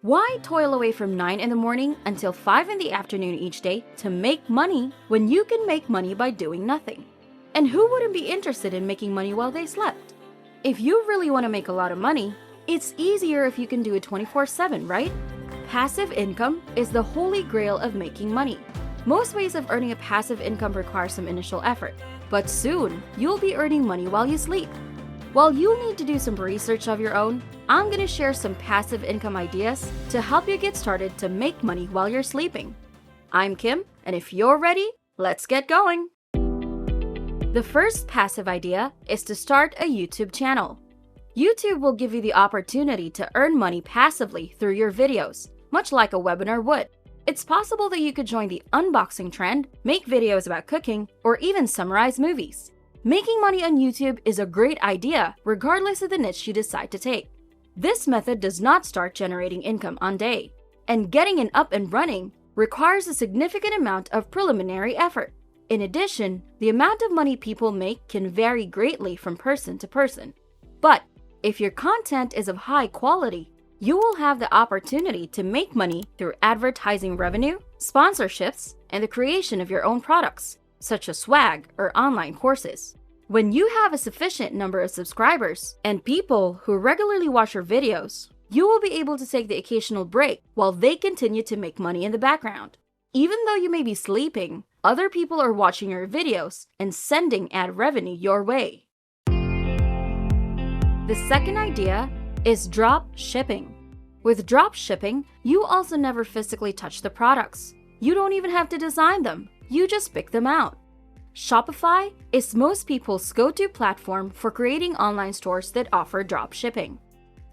Why toil away from 9 in the morning until 5 in the afternoon each day to make money when you can make money by doing nothing? And who wouldn't be interested in making money while they slept? If you really want to make a lot of money, it's easier if you can do it 24/7, right? Passive income is the holy grail of making money. Most ways of earning a passive income require some initial effort, but soon you'll be earning money while you sleep. While you need to do some research of your own, I'm going to share some passive income ideas to help you get started to make money while you're sleeping. I'm Kim, and if you're ready, let's get going. The first passive idea is to start a YouTube channel. YouTube will give you the opportunity to earn money passively through your videos, much like a webinar would. It's possible that you could join the unboxing trend, make videos about cooking, or even summarize movies. Making money on YouTube is a great idea regardless of the niche you decide to take. This method does not start generating income on day, and getting it up and running requires a significant amount of preliminary effort. In addition, the amount of money people make can vary greatly from person to person. But if your content is of high quality, you will have the opportunity to make money through advertising revenue, sponsorships, and the creation of your own products, such as swag or online courses. When you have a sufficient number of subscribers and people who regularly watch your videos, you will be able to take the occasional break while they continue to make money in the background. Even though you may be sleeping, other people are watching your videos and sending ad revenue your way. The second idea is drop shipping. With drop shipping, you also never physically touch the products. You don't even have to design them. You just pick them out. Shopify is most people's go-to platform for creating online stores that offer drop shipping.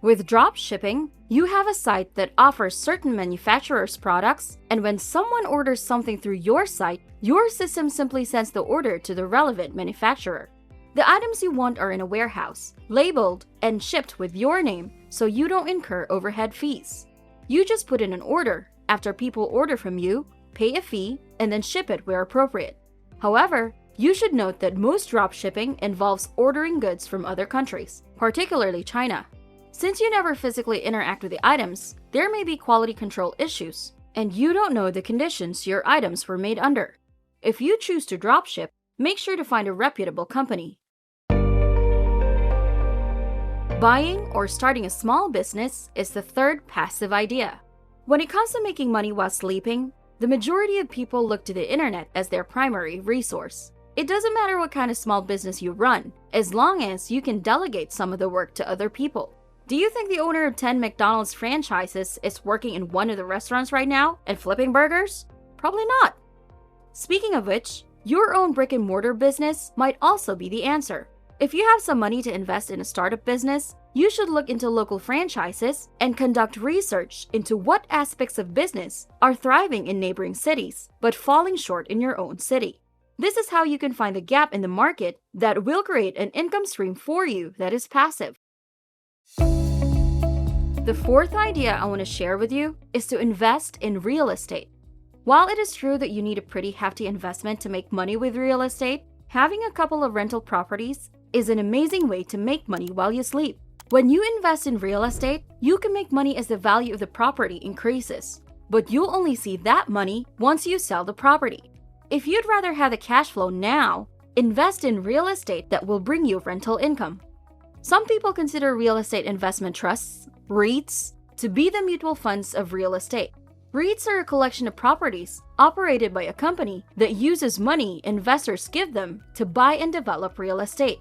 With drop shipping, you have a site that offers certain manufacturers' products, and when someone orders something through your site, your system simply sends the order to the relevant manufacturer. The items you want are in a warehouse, labeled, and shipped with your name so you don't incur overhead fees. You just put in an order after people order from you, pay a fee, and then ship it where appropriate. However, you should note that most dropshipping involves ordering goods from other countries, particularly China. Since you never physically interact with the items, there may be quality control issues, and you don't know the conditions your items were made under. If you choose to dropship, make sure to find a reputable company. Buying or starting a small business is the third passive idea. When it comes to making money while sleeping, the majority of people look to the internet as their primary resource. It doesn't matter what kind of small business you run, as long as you can delegate some of the work to other people. Do you think the owner of 10 McDonald's franchises is working in one of the restaurants right now and flipping burgers? Probably not. Speaking of which, your own brick-and-mortar business might also be the answer. If you have some money to invest in a startup business, you should look into local franchises and conduct research into what aspects of business are thriving in neighboring cities, but falling short in your own city. This is how you can find the gap in the market that will create an income stream for you that is passive. The fourth idea I want to share with you is to invest in real estate. While it is true that you need a pretty hefty investment to make money with real estate, having a couple of rental properties is an amazing way to make money while you sleep. When you invest in real estate, you can make money as the value of the property increases, but you'll only see that money once you sell the property. If you'd rather have the cash flow now, invest in real estate that will bring you rental income. Some people consider real estate investment trusts, REITs, to be the mutual funds of real estate. REITs are a collection of properties operated by a company that uses money investors give them to buy and develop real estate.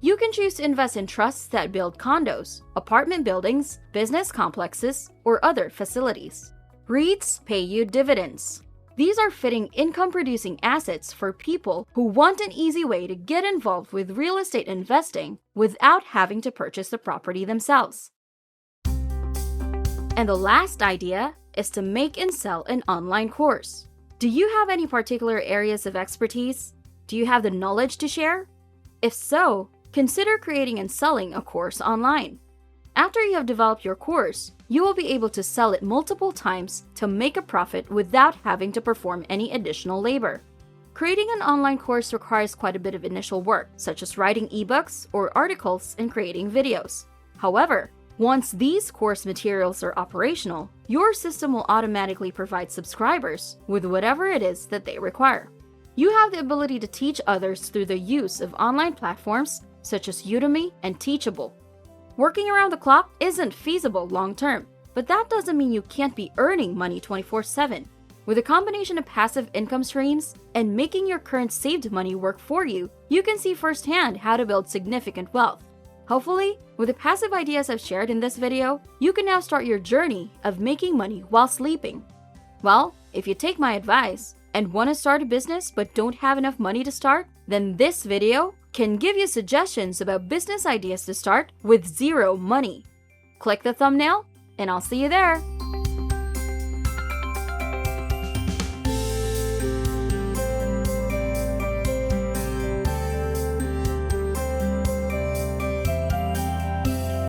You can choose to invest in trusts that build condos, apartment buildings, business complexes, or other facilities. REITs pay you dividends. These are fitting income-producing assets for people who want an easy way to get involved with real estate investing without having to purchase the property themselves. And the last idea is to make and sell an online course. Do you have any particular areas of expertise? Do you have the knowledge to share? If so, consider creating and selling a course online. After you have developed your course, you will be able to sell it multiple times to make a profit without having to perform any additional labor. Creating an online course requires quite a bit of initial work, such as writing ebooks or articles and creating videos. However, Once these course materials are operational, your system will automatically provide subscribers with whatever it is that they require. You have the ability to teach others through the use of online platforms such as Udemy and Teachable. Working around the clock isn't feasible long term, but that doesn't mean you can't be earning money 24/7. With a combination of passive income streams and making your current saved money work for you, you can see firsthand how to build significant wealth. Hopefully, with the passive ideas I've shared in this video, you can now start your journey of making money while sleeping. Well, if you take my advice and want to start a business but don't have enough money to start, then this video can give you suggestions about business ideas to start with zero money. Click the thumbnail, and I'll see you there.